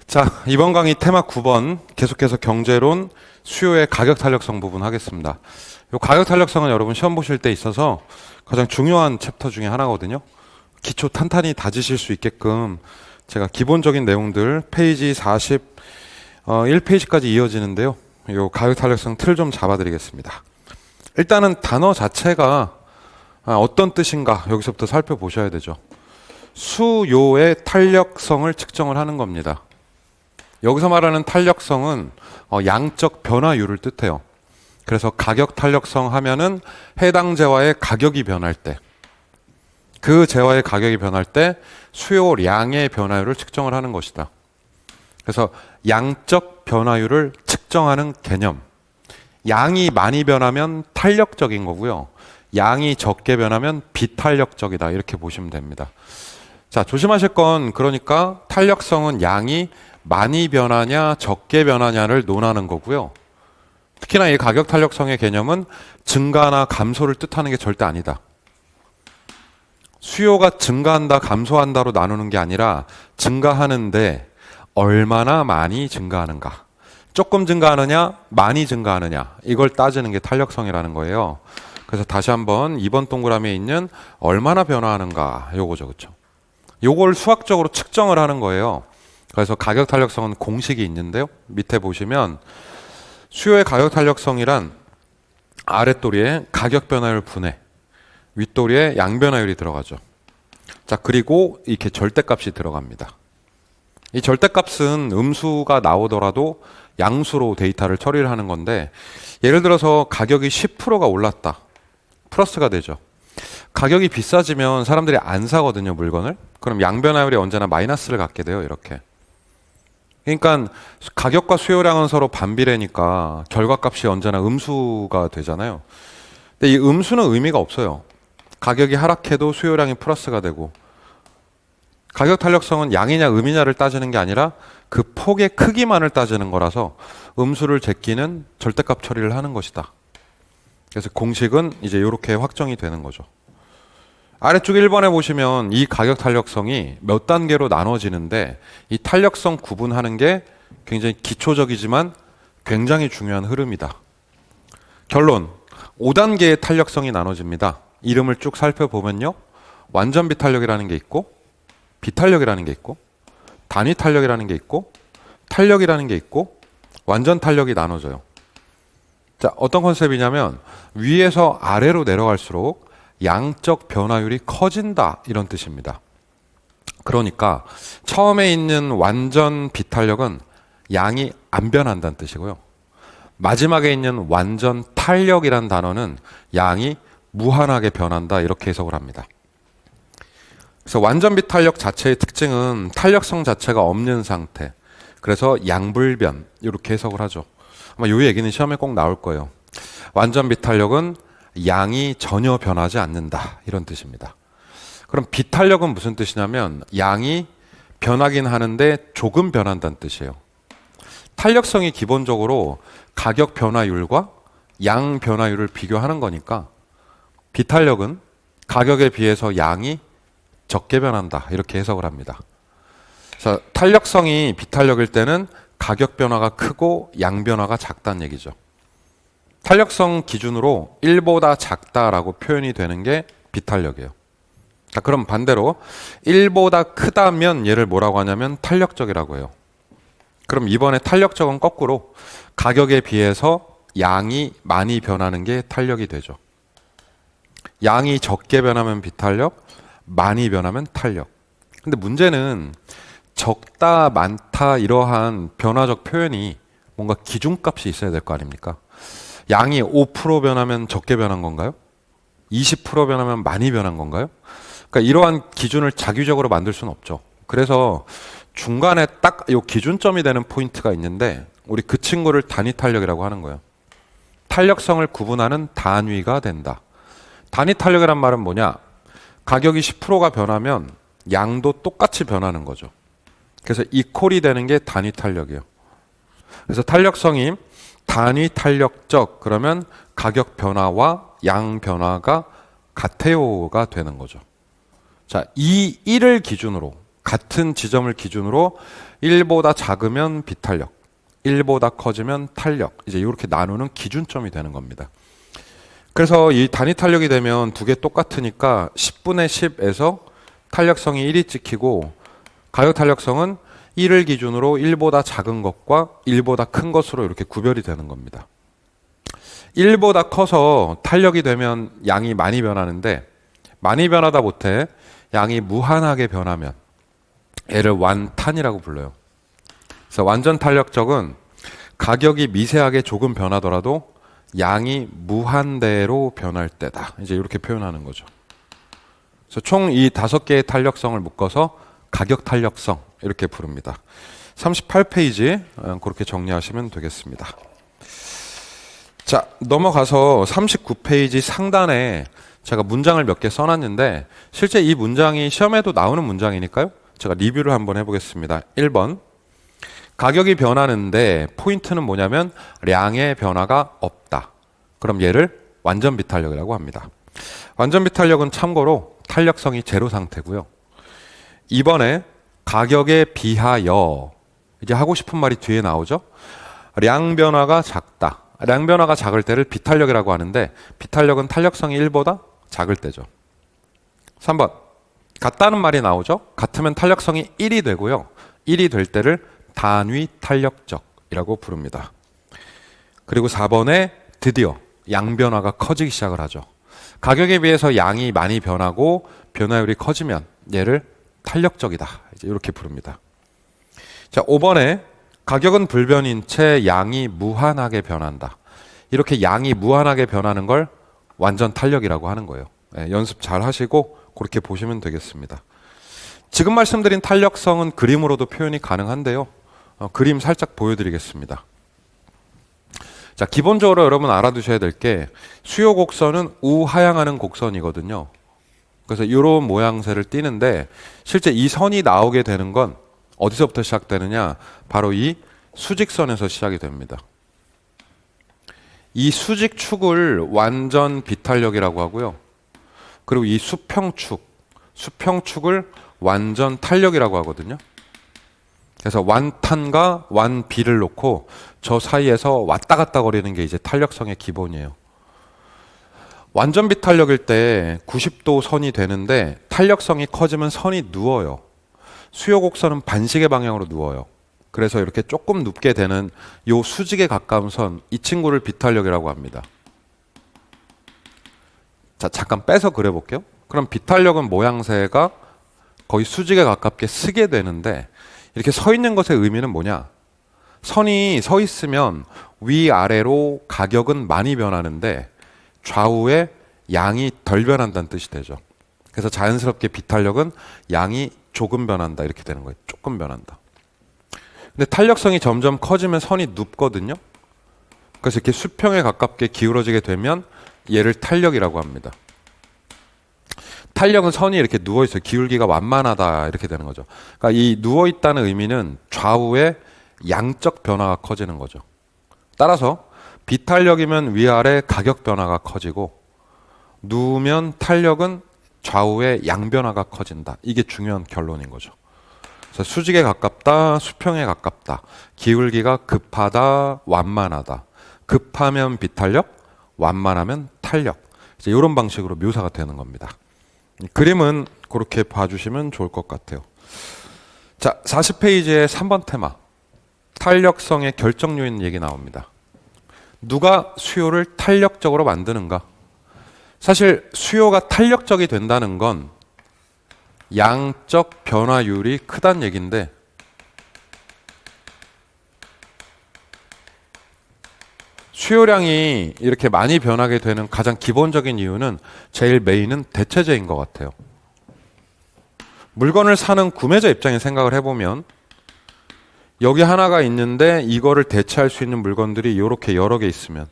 자, 이번 강의 테마 9번 계속해서 경제론 수요의 가격 탄력성 부분 하겠습니다. 이 가격 탄력성은 여러분 시험 보실 때 있어서 가장 중요한 챕터 중에 하나거든요. 기초 탄탄히 다지실 수 있게끔 제가 기본적인 내용들 페이지 41페이지까지 이어지는데요. 이 가격 탄력성 틀 좀 잡아드리겠습니다. 일단은 단어 자체가 어떤 뜻인가 여기서부터 살펴보셔야 되죠. 수요의 탄력성을 측정을 하는 겁니다. 여기서 말하는 탄력성은 양적 변화율을 뜻해요. 그래서 가격 탄력성 하면은 해당 재화의 가격이 변할 때, 그 재화의 가격이 변할 때 수요량의 변화율을 측정을 하는 것이다. 그래서 양적 변화율을 측정하는 개념. 양이 많이 변하면 탄력적인 거고요. 양이 적게 변하면 비탄력적이다. 이렇게 보시면 됩니다. 자, 조심하실 건 그러니까 탄력성은 양이 많이 변하냐 적게 변하냐를 논하는 거고요. 특히나 이 가격 탄력성의 개념은 증가나 감소를 뜻하는 게 절대 아니다. 수요가 증가한다 감소한다로 나누는 게 아니라 증가하는데 얼마나 많이 증가하는가, 조금 증가하느냐 많이 증가하느냐, 이걸 따지는 게 탄력성이라는 거예요. 그래서 다시 한번 2번 동그라미에 있는 얼마나 변화하는가 요거죠. 그렇죠? 요걸 수학적으로 측정을 하는 거예요. 그래서 가격 탄력성은 공식이 있는데요. 밑에 보시면 수요의 가격 탄력성이란 아랫도리에 가격 변화율 분해, 윗도리에 양 변화율이 들어가죠. 자, 그리고 이렇게 절대값이 들어갑니다. 이 절대값은 음수가 나오더라도 양수로 데이터를 처리를 하는 건데, 예를 들어서 가격이 10%가 올랐다. 플러스가 되죠. 가격이 비싸지면 사람들이 안 사거든요, 물건을. 그럼 양 변화율이 언제나 마이너스를 갖게 돼요, 이렇게. 그러니까 가격과 수요량은 서로 반비례니까 결과값이 언제나 음수가 되잖아요. 근데 이 음수는 의미가 없어요. 가격이 하락해도 수요량이 플러스가 되고, 가격 탄력성은 양이냐 음이냐를 따지는 게 아니라 그 폭의 크기만을 따지는 거라서 음수를 제끼는 절대값 처리를 하는 것이다. 그래서 공식은 이제 이렇게 확정이 되는 거죠. 아래쪽 1번에 보시면 이 가격 탄력성이 몇 단계로 나눠지는데, 이 탄력성 구분하는 게 굉장히 기초적이지만 굉장히 중요한 흐름이다. 결론, 5단계의 탄력성이 나눠집니다. 이름을 쭉 살펴보면요, 완전 비탄력이라는 게 있고, 비탄력이라는 게 있고, 단위 탄력이라는 게 있고, 탄력이라는 게 있고, 완전 탄력이 나눠져요. 자, 어떤 컨셉이냐면 위에서 아래로 내려갈수록 양적 변화율이 커진다, 이런 뜻입니다. 그러니까 처음에 있는 완전 비탄력은 양이 안 변한다는 뜻이고요. 마지막에 있는 완전 탄력이란 단어는 양이 무한하게 변한다, 이렇게 해석을 합니다. 그래서 완전 비탄력 자체의 특징은 탄력성 자체가 없는 상태. 그래서 양불변, 이렇게 해석을 하죠. 아마 이 얘기는 시험에 꼭 나올 거예요. 완전 비탄력은 양이 전혀 변하지 않는다, 이런 뜻입니다. 그럼 비탄력은 무슨 뜻이냐면 양이 변하긴 하는데 조금 변한다는 뜻이에요. 탄력성이 기본적으로 가격 변화율과 양 변화율을 비교하는 거니까 비탄력은 가격에 비해서 양이 적게 변한다, 이렇게 해석을 합니다. 자, 탄력성이 비탄력일 때는 가격 변화가 크고 양 변화가 작다는 얘기죠. 탄력성 기준으로 1보다 작다라고 표현이 되는 게 비탄력이에요. 자, 그럼 반대로 1보다 크다면 얘를 뭐라고 하냐면 탄력적이라고 해요. 그럼 이번에 탄력적은 거꾸로 가격에 비해서 양이 많이 변하는 게 탄력이 되죠. 양이 적게 변하면 비탄력, 많이 변하면 탄력. 근데 문제는 적다, 많다 이러한 변화적 표현이 뭔가 기준값이 있어야 될 거 아닙니까? 양이 5% 변하면 적게 변한 건가요? 20% 변하면 많이 변한 건가요? 그러니까 이러한 기준을 자기적으로 만들 수는 없죠. 그래서 중간에 딱 이 기준점이 되는 포인트가 있는데, 우리 그 친구를 단위 탄력이라고 하는 거예요. 탄력성을 구분하는 단위가 된다. 단위 탄력이란 말은 뭐냐? 가격이 10%가 변하면 양도 똑같이 변하는 거죠. 그래서 이퀄이 되는 게 단위 탄력이에요. 그래서 탄력성이 단위 탄력적, 그러면 가격 변화와 양 변화가 같아요가 되는 거죠. 자, 이 1을 기준으로 같은 지점을 기준으로 1보다 작으면 비탄력, 1보다 커지면 탄력, 이제 이렇게 나누는 기준점이 되는 겁니다. 그래서 이 단위 탄력이 되면 두 개 똑같으니까 10분의 10에서 탄력성이 1이 찍히고 가격 탄력성은 1을 기준으로 1보다 작은 것과 1보다 큰 것으로 이렇게 구별이 되는 겁니다. 1보다 커서 탄력이 되면 양이 많이 변하는데 많이 변하다 못해 양이 무한하게 변하면 얘를 완탄이라고 불러요. 그래서 완전 탄력적은 가격이 미세하게 조금 변하더라도 양이 무한대로 변할 때다. 이제 이렇게 표현하는 거죠. 그래서 총 이 5개의 탄력성을 묶어서 가격 탄력성 이렇게 부릅니다. 38페이지 그렇게 정리하시면 되겠습니다. 자, 넘어가서 39페이지 상단에 제가 문장을 몇 개 써놨는데 실제 이 문장이 시험에도 나오는 문장이니까요. 제가 리뷰를 한번 해보겠습니다. 1번 가격이 변하는데 포인트는 뭐냐면 량의 변화가 없다. 그럼 얘를 완전 비탄력이라고 합니다. 완전 비탄력은 참고로 탄력성이 제로 상태고요. 2번에 가격에 비하여 이제 하고 싶은 말이 뒤에 나오죠. 량 변화가 작다. 량 변화가 작을 때를 비탄력이라고 하는데 비탄력은 탄력성이 1보다 작을 때죠. 3번 같다는 말이 나오죠. 같으면 탄력성이 1이 되고요. 1이 될 때를 단위 탄력적이라고 부릅니다. 그리고 4번에 드디어 양 변화가 커지기 시작을 하죠. 가격에 비해서 양이 많이 변하고 변화율이 커지면 얘를 탄력적이다. 이제 이렇게 부릅니다. 자, 5번에 가격은 불변인 채 양이 무한하게 변한다. 이렇게 양이 무한하게 변하는 걸 완전 탄력이라고 하는 거예요. 네, 연습 잘 하시고 그렇게 보시면 되겠습니다. 지금 말씀드린 탄력성은 그림으로도 표현이 가능한데요. 그림 살짝 보여드리겠습니다. 자, 기본적으로 여러분 알아두셔야 될 게 수요 곡선은 우하향하는 곡선이거든요. 그래서 이런 모양새를 띠는데 실제 이 선이 나오게 되는 건 어디서부터 시작되느냐? 바로 이 수직선에서 시작이 됩니다. 이 수직축을 완전 비탄력이라고 하고요. 그리고 이 수평축을 완전 탄력이라고 하거든요. 그래서 완탄과 완비를 놓고 저 사이에서 왔다 갔다 거리는 게 이제 탄력성의 기본이에요. 완전 비탄력일 때 90도 선이 되는데 탄력성이 커지면 선이 누워요. 수요 곡선은 반시계 방향으로 누워요. 그래서 이렇게 조금 눕게 되는 이 수직에 가까운 선, 이 친구를 비탄력이라고 합니다. 자, 잠깐 빼서 그려볼게요. 그럼 비탄력은 모양새가 거의 수직에 가깝게 쓰게 되는데 이렇게 서 있는 것의 의미는 뭐냐? 선이 서 있으면 위아래로 가격은 많이 변하는데 좌우에 양이 덜 변한다는 뜻이 되죠. 그래서 자연스럽게 비탄력은 양이 조금 변한다 이렇게 되는 거예요. 조금 변한다. 근데 탄력성이 점점 커지면 선이 눕거든요. 그래서 이렇게 수평에 가깝게 기울어지게 되면 얘를 탄력이라고 합니다. 탄력은 선이 이렇게 누워있어요. 기울기가 완만하다 이렇게 되는 거죠. 그러니까 이 누워있다는 의미는 좌우에 양적 변화가 커지는 거죠. 따라서 비탄력이면 위아래 가격 변화가 커지고 누우면 탄력은 좌우에 양 변화가 커진다. 이게 중요한 결론인 거죠. 그래서 수직에 가깝다, 수평에 가깝다. 기울기가 급하다, 완만하다. 급하면 비탄력, 완만하면 탄력. 이제 이런 방식으로 묘사가 되는 겁니다. 그림은 그렇게 봐주시면 좋을 것 같아요. 자, 40페이지의 3번 테마. 탄력성의 결정 요인 얘기 나옵니다. 누가 수요를 탄력적으로 만드는가? 사실 수요가 탄력적이 된다는 건 양적 변화율이 크다는 얘기인데 수요량이 이렇게 많이 변하게 되는 가장 기본적인 이유는 제일 메인은 대체재인 것 같아요. 물건을 사는 구매자 입장에 생각을 해보면 여기 하나가 있는데 이거를 대체할 수 있는 물건들이 이렇게 여러 개 있으면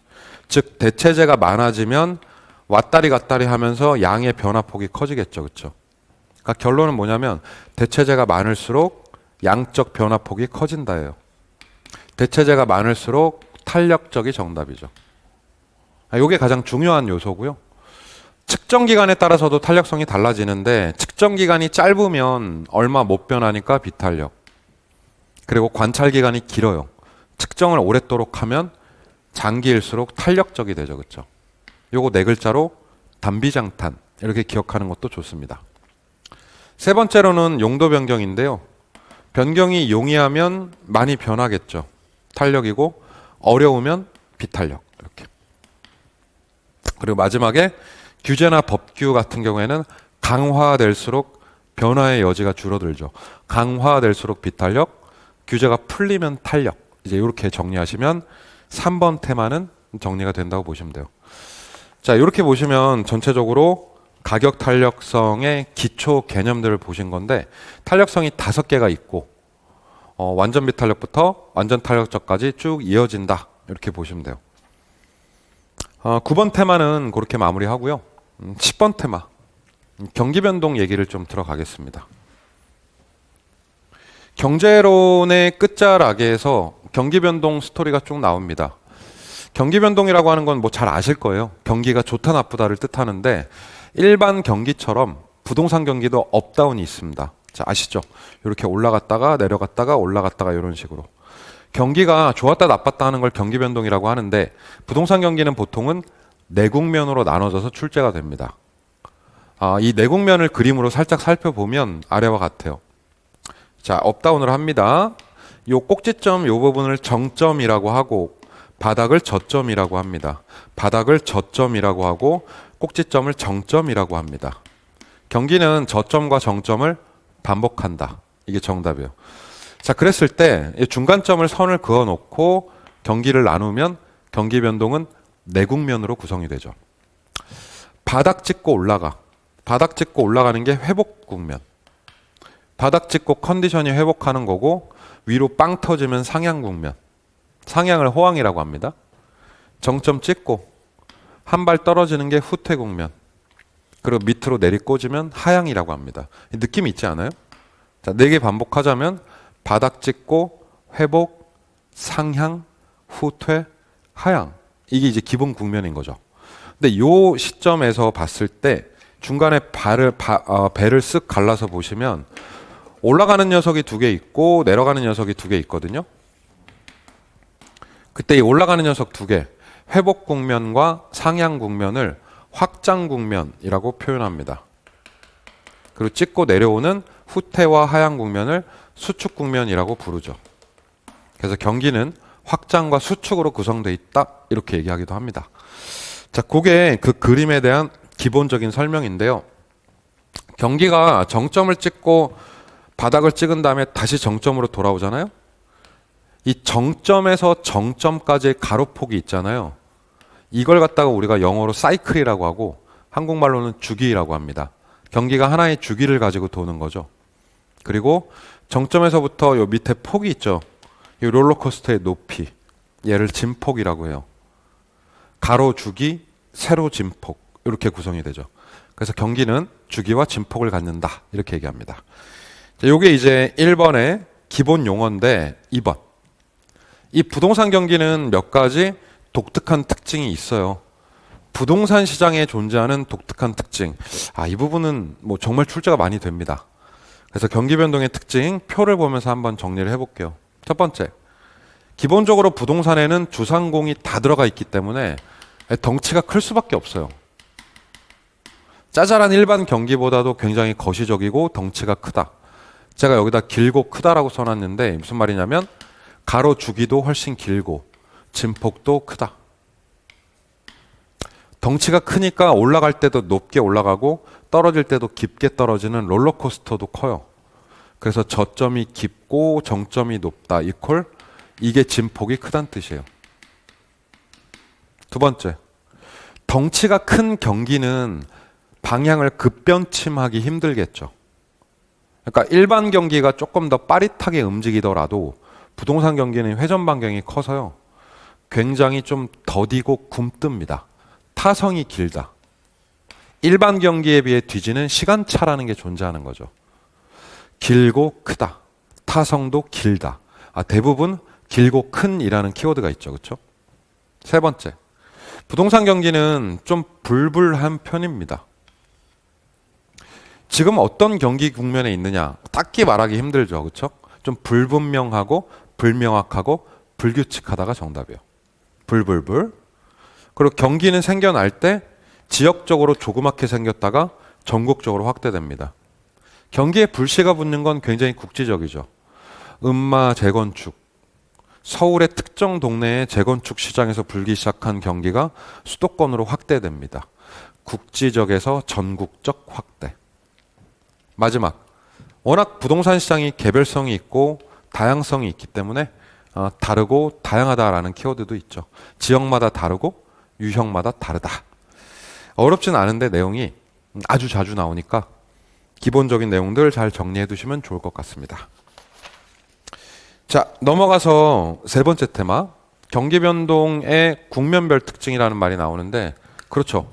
즉 대체재가 많아지면 왔다리 갔다리 하면서 양의 변화폭이 커지겠죠. 그렇죠? 그러니까 결론은 뭐냐면 대체재가 많을수록 양적 변화폭이 커진다예요. 대체재가 많을수록 탄력적이 정답이죠. 이게 가장 중요한 요소고요. 측정 기간에 따라서도 탄력성이 달라지는데 측정 기간이 짧으면 얼마 못 변하니까 비탄력. 그리고 관찰 기간이 길어요. 측정을 오랫도록 하면 장기일수록 탄력적이 되죠. 그렇죠? 요거 네 글자로 단비장탄 이렇게 기억하는 것도 좋습니다. 세 번째로는 용도 변경인데요. 변경이 용이하면 많이 변하겠죠. 탄력이고 어려우면 비탄력 이렇게. 그리고 마지막에 규제나 법규 같은 경우에는 강화될수록 변화의 여지가 줄어들죠. 강화될수록 비탄력, 규제가 풀리면 탄력. 이제 이렇게 정리하시면 3번 테마는 정리가 된다고 보시면 돼요. 자, 이렇게 보시면 전체적으로 가격 탄력성의 기초 개념들을 보신 건데 탄력성이 5개가 있고 완전 비탄력부터 완전 탄력적까지 쭉 이어진다. 이렇게 보시면 돼요. 9번 테마는 그렇게 마무리하고요. 10번 테마 경기 변동 얘기를 좀 들어가겠습니다. 경제론의 끝자락에서 경기 변동 스토리가 쭉 나옵니다. 경기 변동이라고 하는 건 뭐 잘 아실 거예요. 경기가 좋다 나쁘다를 뜻하는데 일반 경기처럼 부동산 경기도 업다운이 있습니다. 자, 아시죠? 이렇게 올라갔다가 내려갔다가 올라갔다가 이런 식으로. 경기가 좋았다 나빴다 하는 걸 경기 변동이라고 하는데 부동산 경기는 보통은 네 국면으로 나눠져서 출제가 됩니다. 이 네 국면을 그림으로 살짝 살펴보면 아래와 같아요. 자, 업다운을 합니다. 요 꼭지점 요 부분을 정점이라고 하고 바닥을 저점이라고 합니다. 바닥을 저점이라고 하고 꼭지점을 정점이라고 합니다. 경기는 저점과 정점을 반복한다. 이게 정답이에요. 자, 그랬을 때 중간점을 선을 그어 놓고 경기를 나누면 경기 변동은 네 국면으로 구성이 되죠. 바닥 찍고 올라가. 바닥 찍고 올라가는 게 회복 국면. 바닥 찍고 컨디션이 회복하는 거고 위로 빵 터지면 상향 국면. 상향을 호황이라고 합니다. 정점 찍고 한 발 떨어지는 게 후퇴 국면. 그리고 밑으로 내리꽂으면 하향이라고 합니다. 느낌 있지 않아요? 자, 4개 반복하자면 바닥 찍고 회복, 상향, 후퇴, 하향. 이게 이제 기본 국면인 거죠. 근데 요 시점에서 봤을 때 중간에 배를 쓱 갈라서 보시면 올라가는 녀석이 2개 있고 내려가는 녀석이 2개 있거든요. 그때 이 올라가는 녀석 2개, 회복 국면과 상향 국면을 확장 국면이라고 표현합니다. 그리고 찍고 내려오는 후퇴와 하향 국면을 수축 국면이라고 부르죠. 그래서 경기는 확장과 수축으로 구성되어 있다 이렇게 얘기하기도 합니다. 자, 그게 그 그림에 대한 기본적인 설명인데요. 경기가 정점을 찍고 바닥을 찍은 다음에 다시 정점으로 돌아오잖아요. 이 정점에서 정점까지의 가로폭이 있잖아요. 이걸 갖다가 우리가 영어로 사이클이라고 하고 한국말로는 주기라고 합니다. 경기가 하나의 주기를 가지고 도는 거죠. 그리고 정점에서부터 요 밑에 폭이 있죠. 이 롤러코스터의 높이, 얘를 진폭이라고 해요. 가로 주기, 세로 진폭 이렇게 구성이 되죠. 그래서 경기는 주기와 진폭을 갖는다 이렇게 얘기합니다. 자, 요게 이제 1번의 기본 용어인데 2번. 이 부동산 경기는 몇 가지 독특한 특징이 있어요. 부동산 시장에 존재하는 독특한 특징. 이 부분은 뭐 정말 출제가 많이 됩니다. 그래서 경기 변동의 특징 표를 보면서 한번 정리를 해볼게요. 첫 번째, 기본적으로 부동산에는 주상공이 다 들어가 있기 때문에 덩치가 클 수밖에 없어요. 짜잘한 일반 경기보다도 굉장히 거시적이고 덩치가 크다. 제가 여기다 길고 크다라고 써놨는데 무슨 말이냐면 가로 주기도 훨씬 길고 진폭도 크다. 덩치가 크니까 올라갈 때도 높게 올라가고 떨어질 때도 깊게 떨어지는 롤러코스터도 커요. 그래서 저점이 깊고 정점이 높다 이퀄 이게 진폭이 크다는 뜻이에요. 두 번째, 덩치가 큰 경기는 방향을 급변침하기 힘들겠죠. 그러니까 일반 경기가 조금 더 빠릿하게 움직이더라도 부동산 경기는 회전 반경이 커서요. 굉장히 좀 더디고 굼뜹니다. 타성이 길다. 일반 경기에 비해 뒤지는 시간차라는 게 존재하는 거죠. 길고 크다. 타성도 길다. 대부분 길고 큰이라는 키워드가 있죠. 그렇죠? 세 번째, 부동산 경기는 좀 불불한 편입니다. 지금 어떤 경기 국면에 있느냐 딱히 말하기 힘들죠. 그렇죠? 좀 불분명하고 불명확하고 불규칙하다가 정답이에요. 불불불. 그리고 경기는 생겨날 때 지역적으로 조그맣게 생겼다가 전국적으로 확대됩니다. 경기에 불씨가 붙는 건 굉장히 국지적이죠. 음마 재건축. 서울의 특정 동네의 재건축 시장에서 불기 시작한 경기가 수도권으로 확대됩니다. 국지적에서 전국적 확대. 마지막, 워낙 부동산 시장이 개별성이 있고 다양성이 있기 때문에 다르고 다양하다라는 키워드도 있죠. 지역마다 다르고 유형마다 다르다. 어렵진 않은데 내용이 아주 자주 나오니까 기본적인 내용들 잘 정리해 두시면 좋을 것 같습니다. 자, 넘어가서 세 번째 테마, 경기 변동의 국면별 특징이라는 말이 나오는데, 그렇죠.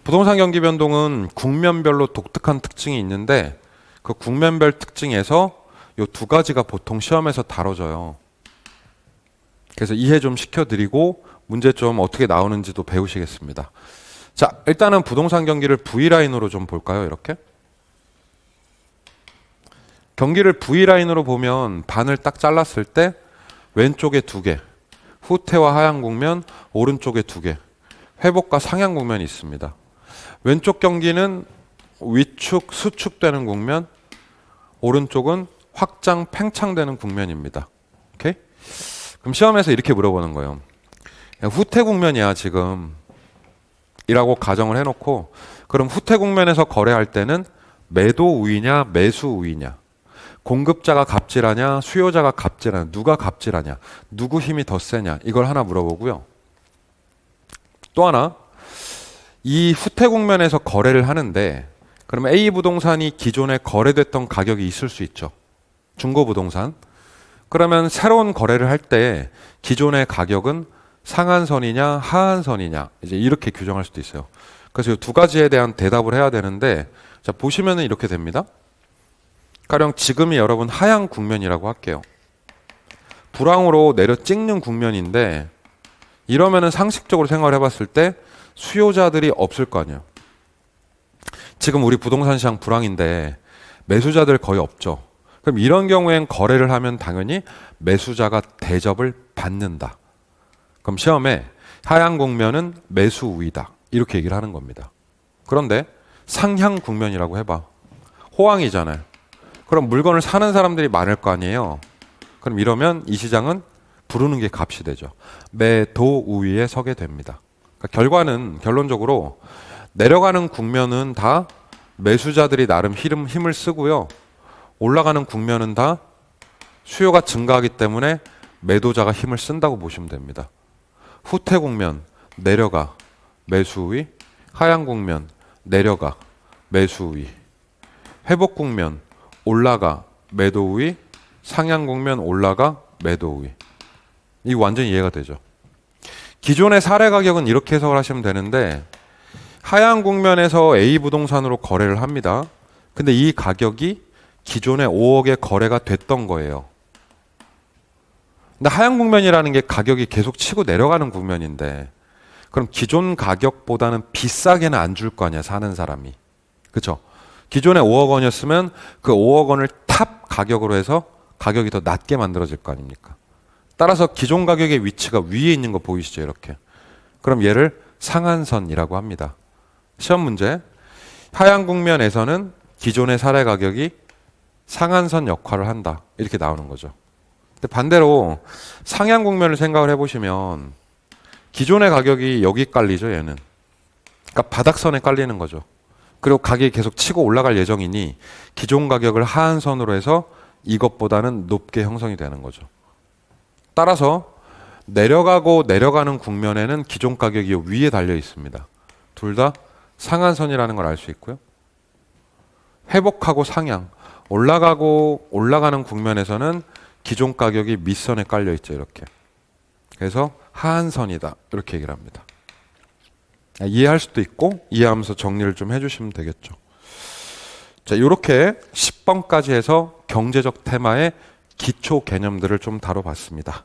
부동산 경기 변동은 국면별로 독특한 특징이 있는데 그 국면별 특징에서 이 두 가지가 보통 시험에서 다뤄져요. 그래서 이해 좀 시켜드리고 문제점 어떻게 나오는지도 배우시겠습니다. 자, 일단은 부동산 경기를 V라인으로 좀 볼까요? 이렇게. 경기를 V라인으로 보면 반을 딱 잘랐을 때 왼쪽에 두 개, 후퇴와 하향 국면, 오른쪽에 두 개, 회복과 상향 국면이 있습니다. 왼쪽 경기는 위축, 수축되는 국면, 오른쪽은 확장, 팽창되는 국면입니다. 오케이? 그럼 시험에서 이렇게 물어보는 거예요. 후퇴 국면이야 지금 이라고 가정을 해놓고, 그럼 후퇴 국면에서 거래할 때는 매도 우위냐 매수 우위냐, 공급자가 갑질하냐 수요자가 갑질하냐, 누가 갑질하냐, 누구 힘이 더 세냐, 이걸 하나 물어보고요. 또 하나, 이 후퇴 국면에서 거래를 하는데 그러면 A 부동산이 기존에 거래됐던 가격이 있을 수 있죠. 중고부동산. 그러면 새로운 거래를 할 때 기존의 가격은 상한선이냐 하한선이냐 이제 이렇게 규정할 수도 있어요. 그래서 이 두 가지에 대한 대답을 해야 되는데, 자 보시면은 이렇게 됩니다. 가령 지금이 여러분 하향 국면이라고 할게요. 불황으로 내려 찍는 국면인데 이러면은 상식적으로 생각을 해봤을 때 수요자들이 없을 거 아니에요. 지금 우리 부동산 시장 불황인데 매수자들 거의 없죠. 그럼 이런 경우엔 거래를 하면 당연히 매수자가 대접을 받는다. 그럼 시험에 하향 국면은 매수 우위다 이렇게 얘기를 하는 겁니다. 그런데 상향 국면이라고 해봐. 호황이잖아요. 그럼 물건을 사는 사람들이 많을 거 아니에요. 그럼 이러면 이 시장은 부르는 게 값이 되죠. 매도 우위에 서게 됩니다. 그러니까 결과는 결론적으로 내려가는 국면은 다 매수자들이 나름 힘을 쓰고요. 올라가는 국면은 다 수요가 증가하기 때문에 매도자가 힘을 쓴다고 보시면 됩니다. 후퇴 국면 내려가 매수 우위, 하향 국면 내려가 매수 우위, 회복 국면 올라가 매도 우위, 상향 국면 올라가 매도 우위. 이거 완전히 이해가 되죠. 기존의 사례 가격은 이렇게 해석을 하시면 되는데, 하향 국면에서 A 부동산으로 거래를 합니다. 근데 이 가격이 기존에 5억에 거래가 됐던 거예요. 근데 하향 국면이라는 게 가격이 계속 치고 내려가는 국면인데, 그럼 기존 가격보다는 비싸게는 안 줄 거 아니야, 사는 사람이. 그렇죠? 기존에 5억 원이었으면 그 5억 원을 탑 가격으로 해서 가격이 더 낮게 만들어질 거 아닙니까? 따라서 기존 가격의 위치가 위에 있는 거 보이시죠? 이렇게. 그럼 얘를 상한선이라고 합니다. 시험 문제. 하향 국면에서는 기존의 사례 가격이 상한선 역할을 한다. 이렇게 나오는 거죠. 근데 반대로 상향 국면을 생각을 해보시면 기존의 가격이 여기 깔리죠, 얘는. 그러니까 바닥선에 깔리는 거죠. 그리고 가격이 계속 치고 올라갈 예정이니 기존 가격을 하한선으로 해서 이것보다는 높게 형성이 되는 거죠. 따라서 내려가고 내려가는 국면에는 기존 가격이 위에 달려 있습니다. 둘 다 상한선이라는 걸 알 수 있고요. 회복하고 상향, 올라가고 올라가는 국면에서는 기존 가격이 밑선에 깔려 있죠, 이렇게. 그래서 하한선이다 이렇게 얘기를 합니다. 이해할 수도 있고 이해하면서 정리를 좀 해주시면 되겠죠. 자, 이렇게 10번까지 해서 경제적 테마의 기초 개념들을 좀 다뤄봤습니다.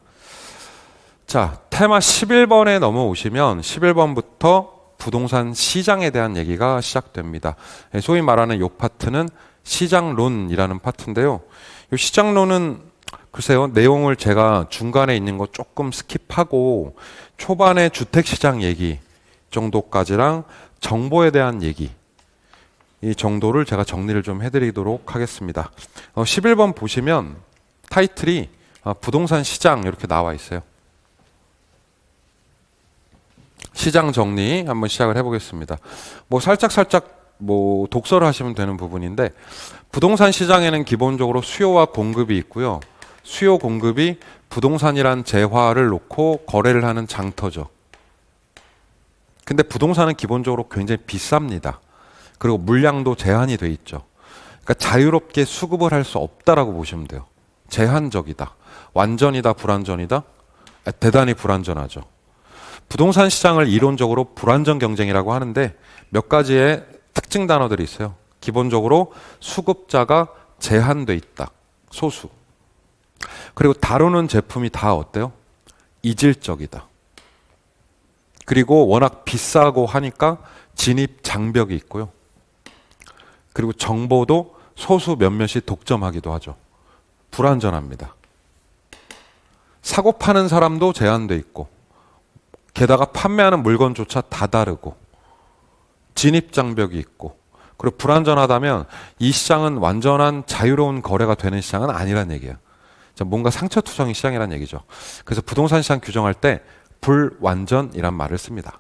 자, 테마 11번에 넘어오시면 11번부터 부동산 시장에 대한 얘기가 시작됩니다. 소위 말하는 이 파트는 시장론이라는 파트인데요. 이 시장론은 글쎄요, 내용을 제가 중간에 있는 거 조금 스킵하고 초반에 주택시장 얘기 정도까지랑 정보에 대한 얘기 이 정도를 제가 정리를 좀 해드리도록 하겠습니다. 11번 보시면 타이틀이 부동산 시장 이렇게 나와 있어요. 시장 정리 한번 시작을 해보겠습니다. 뭐 살짝 뭐 독서를 하시면 되는 부분인데 부동산 시장에는 기본적으로 수요와 공급이 있고요. 수요 공급이 부동산이란 재화를 놓고 거래를 하는 장터죠. 근데 부동산은 기본적으로 굉장히 비쌉니다. 그리고 물량도 제한이 돼 있죠. 그러니까 자유롭게 수급을 할 수 없다라고 보시면 돼요. 제한적이다. 완전이다, 불완전이다? 대단히 불완전하죠. 부동산 시장을 이론적으로 불완전 경쟁이라고 하는데 몇 가지의 특징 단어들이 있어요. 기본적으로 수급자가 제한돼 있다. 소수. 그리고 다루는 제품이 다 어때요? 이질적이다. 그리고 워낙 비싸고 하니까 진입 장벽이 있고요. 그리고 정보도 소수 몇몇이 독점하기도 하죠. 불완전합니다. 사고 파는 사람도 제한돼 있고 게다가 판매하는 물건조차 다 다르고 진입 장벽이 있고 그리고 불완전하다면 이 시장은 완전한 자유로운 거래가 되는 시장은 아니란 얘기예요. 뭔가 상처투성이 시장이란 얘기죠. 그래서 부동산 시장 규정할 때 불완전이란 말을 씁니다.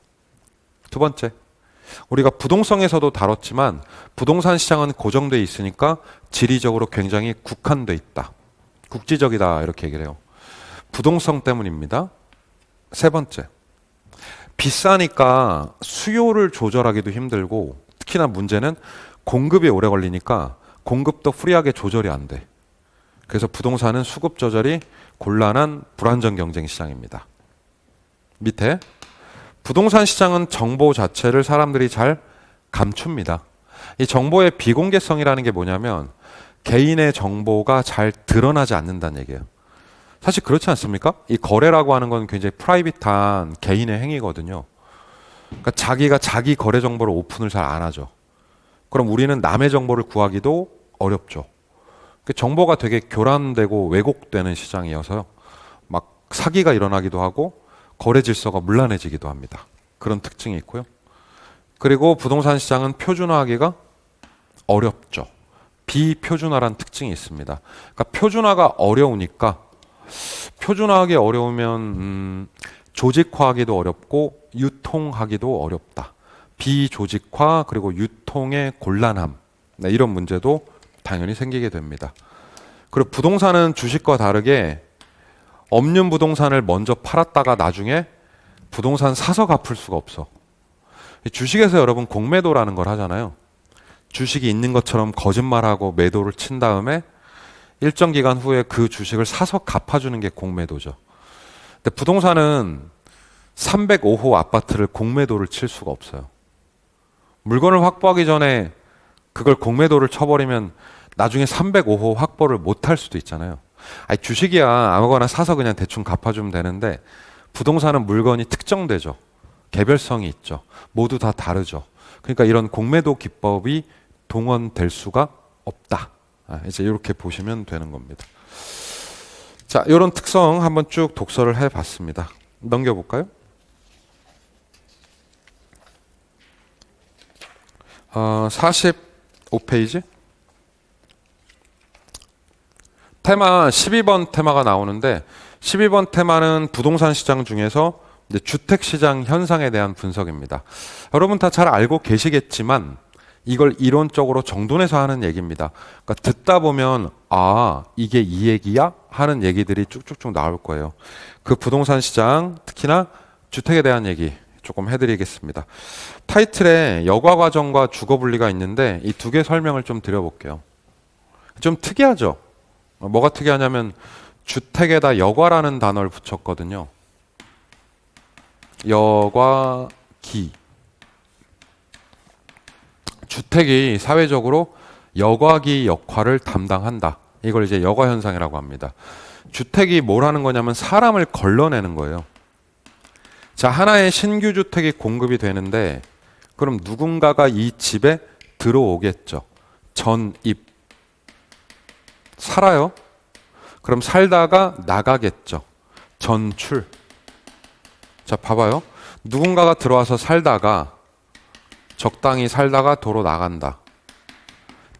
두 번째, 우리가 부동성에서도 다뤘지만 부동산 시장은 고정돼 있으니까 지리적으로 굉장히 국한돼 있다. 국지적이다 이렇게 얘기를 해요. 부동성 때문입니다. 세 번째, 비싸니까 수요를 조절하기도 힘들고 특히나 문제는 공급이 오래 걸리니까 공급도 프리하게 조절이 안 돼. 그래서 부동산은 수급 조절이 곤란한 불안전 경쟁 시장입니다. 밑에 부동산 시장은 정보 자체를 사람들이 잘 감춥니다. 이 정보의 비공개성이라는 게 뭐냐면 개인의 정보가 잘 드러나지 않는다는 얘기예요. 사실 그렇지 않습니까? 이 거래라고 하는 건 굉장히 프라이빗한 개인의 행위거든요. 그러니까 자기가 자기 거래 정보를 오픈을 잘 안 하죠. 그럼 우리는 남의 정보를 구하기도 어렵죠. 정보가 되게 교란되고 왜곡되는 시장이어서요. 막 사기가 일어나기도 하고 거래 질서가 문란해지기도 합니다. 그런 특징이 있고요. 그리고 부동산 시장은 표준화하기가 어렵죠. 비표준화란 특징이 있습니다. 그러니까 표준화가 어려우니까 표준화하기 어려우면 조직화하기도 어렵고 유통하기도 어렵다. 비조직화 그리고 유통의 곤란함 이런 문제도 당연히 생기게 됩니다. 그리고 부동산은 주식과 다르게 없는 부동산을 먼저 팔았다가 나중에 부동산 사서 갚을 수가 없어. 주식에서 여러분 공매도라는 걸 하잖아요. 주식이 있는 것처럼 거짓말하고 매도를 친 다음에 일정 기간 후에 그 주식을 사서 갚아주는 게 공매도죠. 근데 부동산은 305호 아파트를 공매도를 칠 수가 없어요. 물건을 확보하기 전에 그걸 공매도를 쳐버리면 나중에 305호 확보를 못할 수도 있잖아요. 아니, 주식이야 아무거나 사서 그냥 대충 갚아주면 되는데 부동산은 물건이 특정되죠. 개별성이 있죠. 모두 다 다르죠. 그러니까 이런 공매도 기법이 동원될 수가 없다. 이제 이렇게 보시면 되는 겁니다. 자, 이런 특성 한번 쭉 독서를 해봤습니다. 넘겨볼까요? 45페이지. 테마 12번 테마가 나오는데 12번 테마는 부동산 시장 중에서 이제 주택시장 현상에 대한 분석입니다. 여러분 다 잘 알고 계시겠지만 이걸 이론적으로 정돈해서 하는 얘기입니다. 그러니까 듣다 보면 아 이게 이 얘기야? 하는 얘기들이 쭉쭉쭉 나올 거예요. 그 부동산 시장 특히나 주택에 대한 얘기 조금 해드리겠습니다. 타이틀에 여과과정과 주거분리가 있는데 이 두 개 설명을 좀 드려볼게요. 좀 특이하죠? 뭐가 특이하냐면 주택에다 여과라는 단어를 붙였거든요. 여과기. 주택이 사회적으로 여과기 역할을 담당한다. 이걸 이제 여과현상이라고 합니다. 주택이 뭘 하는 거냐면 사람을 걸러내는 거예요. 자, 하나의 신규 주택이 공급이 되는데 그럼 누군가가 이 집에 들어오겠죠. 전입. 살아요. 그럼 살다가 나가겠죠. 전출. 자, 봐봐요. 누군가가 들어와서 살다가 적당히 살다가 도로 나간다.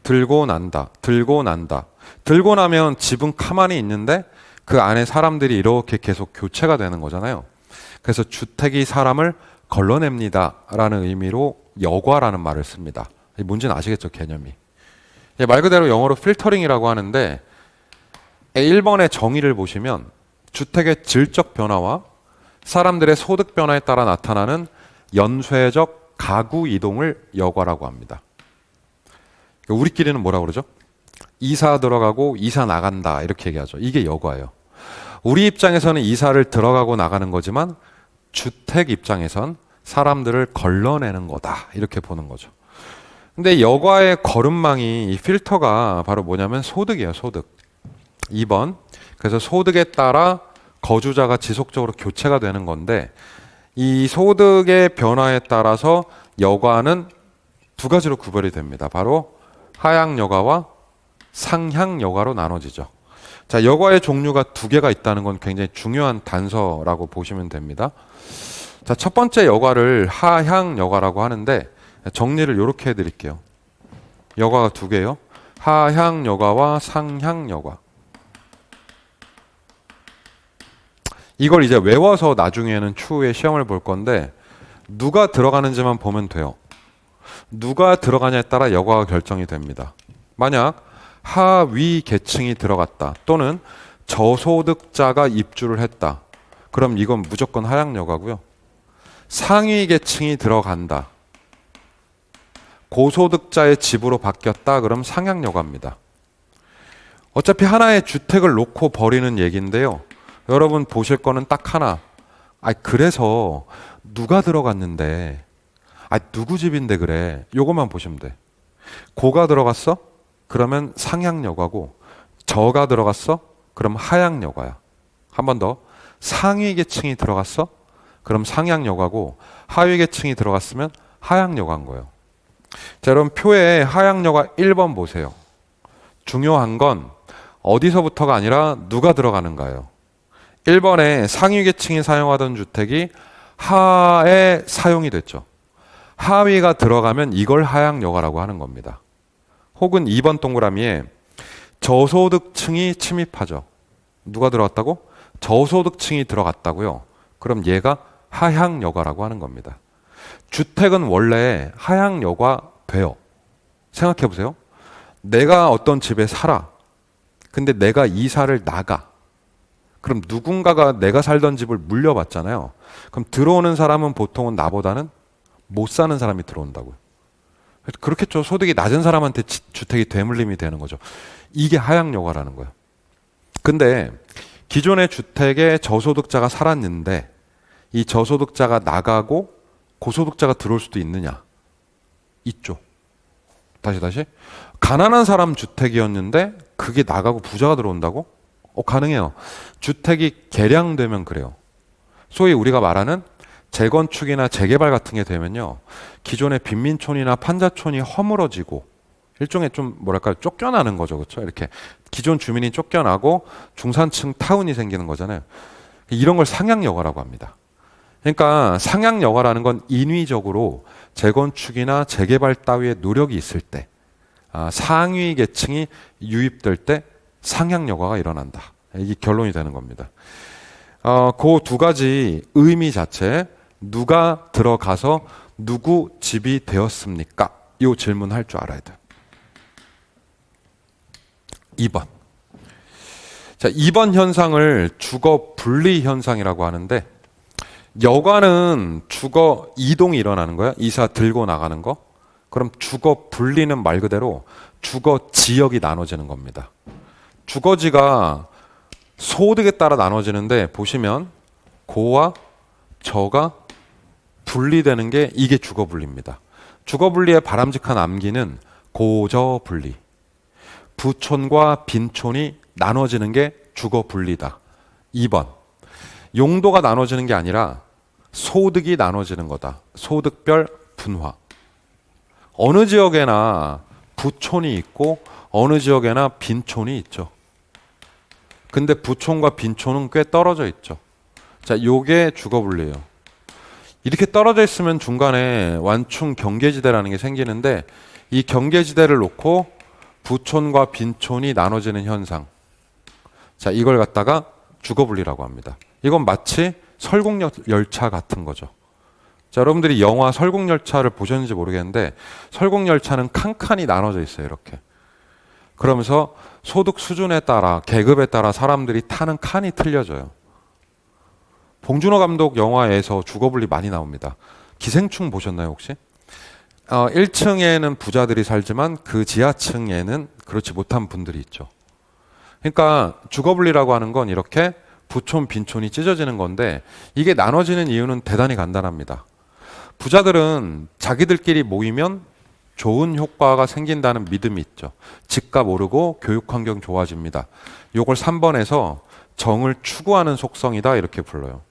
들고 난다. 들고 난다. 들고 나면 집은 가만히 있는데 그 안에 사람들이 이렇게 계속 교체가 되는 거잖아요. 그래서 주택이 사람을 걸러냅니다 라는 의미로 여과라는 말을 씁니다. 뭔지는 아시겠죠, 개념이. 말 그대로 영어로 필터링이라고 하는데 1번의 정의를 보시면 주택의 질적 변화와 사람들의 소득 변화에 따라 나타나는 연쇄적 가구 이동을 여과라고 합니다. 우리끼리는 뭐라고 그러죠? 이사 들어가고 이사 나간다 이렇게 얘기하죠. 이게 여과예요. 우리 입장에서는 이사를 들어가고 나가는 거지만 주택 입장에선 사람들을 걸러내는 거다 이렇게 보는 거죠. 근데 여과의 걸음망이 이 필터가 바로 뭐냐면 소득이에요. 소득. 2번. 그래서 소득에 따라 거주자가 지속적으로 교체가 되는 건데 이 소득의 변화에 따라서 여과는 두 가지로 구별이 됩니다. 바로 하향 여과와 상향 여과로 나눠지죠. 자, 여과의 종류가 두 개가 있다는 건 굉장히 중요한 단서라고 보시면 됩니다. 자, 첫 번째 여과를 하향 여과라고 하는데 정리를 이렇게 해드릴게요. 여과가 두 개요. 하향 여과와 상향 여과. 이걸 이제 외워서 나중에는 추후에 시험을 볼 건데 누가 들어가는지만 보면 돼요. 누가 들어가냐에 따라 여과가 결정이 됩니다. 만약 하위 계층이 들어갔다 또는 저소득자가 입주를 했다. 그럼 이건 무조건 하향 여과고요. 상위 계층이 들어간다. 고소득자의 집으로 바뀌었다. 그럼 상향 여과입니다. 어차피 하나의 주택을 놓고 버리는 얘기인데요. 여러분 보실 거는 딱 하나. 그래서 누가 들어갔는데 누구 집인데 그래. 요것만 보시면 돼. 고가 들어갔어? 그러면 상향 여과고 저가 들어갔어? 그럼 하향 여과야. 한 번 더. 상위 계층이 들어갔어? 그럼 상향 여과고 하위 계층이 들어갔으면 하향 여과인 거예요. 자, 여러분 표에 하향 여과 1번 보세요. 중요한 건 어디서부터가 아니라 누가 들어가는가요. 1번에 상위 계층이 사용하던 주택이 하에 사용이 됐죠. 하위가 들어가면 이걸 하향 여과라고 하는 겁니다. 혹은 2번 동그라미에 저소득층이 침입하죠. 누가 들어갔다고? 저소득층이 들어갔다고요. 그럼 얘가 하향 여과라고 하는 겁니다. 주택은 원래 하향 여과 돼요. 생각해 보세요. 내가 어떤 집에 살아. 근데 내가 이사를 나가. 그럼 누군가가 내가 살던 집을 물려받잖아요. 그럼 들어오는 사람은 보통은 나보다는 못 사는 사람이 들어온다고요. 그렇겠죠. 소득이 낮은 사람한테 주택이 되물림이 되는 거죠. 이게 하향 여과라는 거예요. 근데 기존의 주택에 저소득자가 살았는데 이 저소득자가 나가고 고소득자가 들어올 수도 있느냐? 있죠. 다시. 가난한 사람 주택이었는데 그게 나가고 부자가 들어온다고? 가능해요. 주택이 개량되면 그래요. 소위 우리가 말하는 재건축이나 재개발 같은 게 되면요. 기존의 빈민촌이나 판자촌이 허물어지고 일종의 좀 뭐랄까 쫓겨나는 거죠. 그렇죠? 이렇게 기존 주민이 쫓겨나고 중산층 타운이 생기는 거잖아요. 이런 걸 상향 여과라고 합니다. 그러니까 상향 여과라는 건 인위적으로 재건축이나 재개발 따위의 노력이 있을 때 상위 계층이 유입될 때 상향 여과가 일어난다. 이게 결론이 되는 겁니다. 그 두 가지 의미 자체 누가 들어가서 누구 집이 되었습니까? 이 질문 할 줄 알아야 돼요. 2번. 자, 2번 현상을 주거 분리 현상이라고 하는데 여과는 주거 이동이 일어나는 거야. 이사 들고 나가는 거. 그럼 주거 분리는 말 그대로 주거 지역이 나눠지는 겁니다. 주거지가 소득에 따라 나눠지는데 보시면 고와 저가 분리되는 게 이게 주거 분리입니다. 주거 분리의 바람직한 암기는 고저 분리. 부촌과 빈촌이 나눠지는 게 주거 분리다. 2번. 용도가 나눠지는 게 아니라 소득이 나눠지는 거다. 소득별 분화. 어느 지역에나 부촌이 있고 어느 지역에나 빈촌이 있죠. 근데 부촌과 빈촌은 꽤 떨어져 있죠. 자, 요게 주거분리예요. 이렇게 떨어져 있으면 중간에 완충 경계지대라는 게 생기는데 이 경계지대를 놓고 부촌과 빈촌이 나눠지는 현상. 자, 이걸 갖다가 주거분리라고 합니다. 이건 마치 설국열차 같은 거죠. 자, 여러분들이 영화 설국열차를 보셨는지 모르겠는데 설국열차는 칸칸이 나눠져 있어요. 이렇게. 그러면서 소득 수준에 따라 계급에 따라 사람들이 타는 칸이 틀려져요. 봉준호 감독 영화에서 주거분리 많이 나옵니다. 기생충 보셨나요 혹시? 1층에는 부자들이 살지만 그 지하층에는 그렇지 못한 분들이 있죠. 그러니까 주거분리라고 하는 건 이렇게 부촌, 빈촌이 찢어지는 건데 이게 나눠지는 이유는 대단히 간단합니다. 부자들은 자기들끼리 모이면 좋은 효과가 생긴다는 믿음이 있죠. 집값 오르고 교육 환경 좋아집니다. 요걸 3번에서 정을 추구하는 속성이다 이렇게 불러요.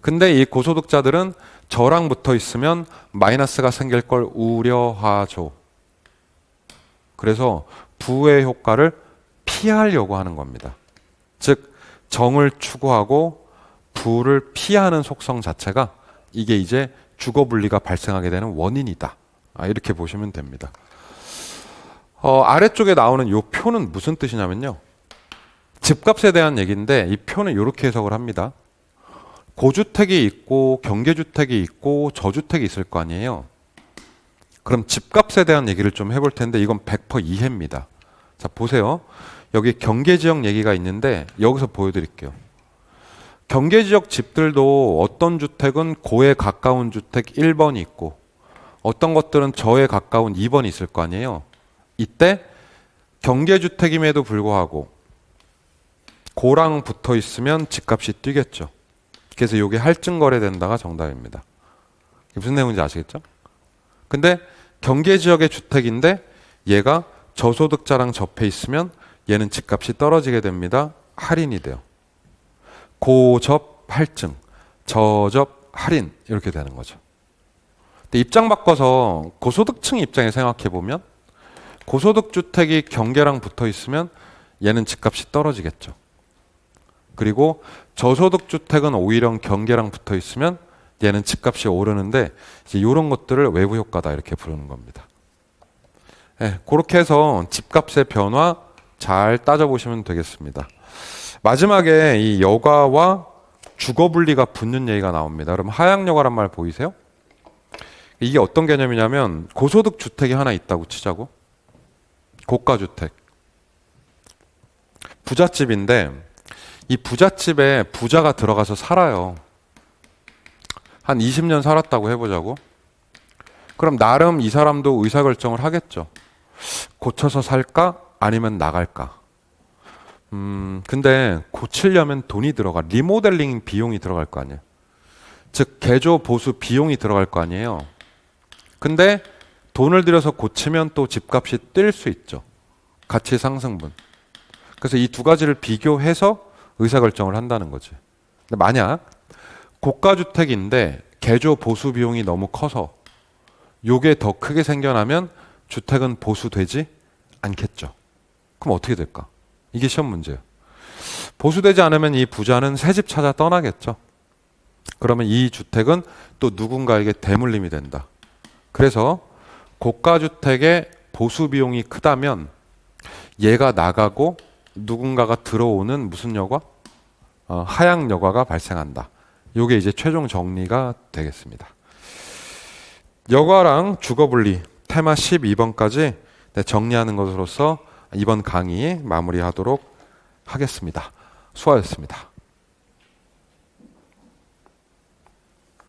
근데 이 고소득자들은 저랑 붙어 있으면 마이너스가 생길 걸 우려하죠. 그래서 부의 효과를 피하려고 하는 겁니다. 즉 정을 추구하고 부를 피하는 속성 자체가 이게 이제 주거분리가 발생하게 되는 원인이다. 이렇게 보시면 됩니다. 아래쪽에 나오는 이 표는 무슨 뜻이냐면요. 집값에 대한 얘기인데 이 표는 이렇게 해석을 합니다. 고주택이 있고 경계주택이 있고 저주택이 있을 거 아니에요. 그럼 집값에 대한 얘기를 좀 해볼 텐데 이건 100% 이해입니다. 자, 보세요. 여기 경계지역 얘기가 있는데 여기서 보여드릴게요. 경계지역 집들도 어떤 주택은 고에 가까운 주택 1번이 있고 어떤 것들은 저에 가까운 2번이 있을 거 아니에요. 이때 경계주택임에도 불구하고 고랑 붙어 있으면 집값이 뛰겠죠. 그래서 이게 할증거래된다가 정답입니다. 무슨 내용인지 아시겠죠? 근데 경계지역의 주택인데 얘가 저소득자랑 접해 있으면 얘는 집값이 떨어지게 됩니다. 할인이 돼요. 고접 할증, 저접 할인 이렇게 되는 거죠. 근데 입장 바꿔서 고소득층 입장에 생각해 보면 고소득 주택이 경계랑 붙어 있으면 얘는 집값이 떨어지겠죠. 그리고 저소득 주택은 오히려 경계랑 붙어 있으면 얘는 집값이 오르는데 이제 이런 것들을 외부 효과다 이렇게 부르는 겁니다. 네, 그렇게 해서 집값의 변화 잘 따져보시면 되겠습니다. 마지막에 이 여가와 주거분리가 붙는 얘기가 나옵니다. 그럼 하향여가란 말 보이세요? 이게 어떤 개념이냐면 고소득 주택이 하나 있다고 치자고. 고가주택. 부잣집인데 이 부잣집에 부자가 들어가서 살아요. 한 20년 살았다고 해보자고. 그럼 나름 이 사람도 의사결정을 하겠죠. 고쳐서 살까? 아니면 나갈까? 근데 고치려면 돈이 들어가. 리모델링 비용이 들어갈 거 아니에요. 즉 개조 보수 비용이 들어갈 거 아니에요. 근데 돈을 들여서 고치면 또 집값이 뛸 수 있죠. 가치 상승분. 그래서 이 두 가지를 비교해서 의사결정을 한다는 거지. 근데 만약 고가주택인데 개조 보수 비용이 너무 커서 요게 더 크게 생겨나면 주택은 보수되지 않겠죠. 그럼 어떻게 될까? 이게 시험 문제예요. 보수되지 않으면 이 부자는 새 집 찾아 떠나겠죠. 그러면 이 주택은 또 누군가에게 대물림이 된다. 그래서 고가주택의 보수 비용이 크다면 얘가 나가고 누군가가 들어오는 무슨 여가? 하향 여가가 발생한다. 이게 이제 최종 정리가 되겠습니다. 여가랑 주거분리 테마 12번까지 정리하는 것으로서 이번 강의 마무리하도록 하겠습니다. 수고하셨습니다.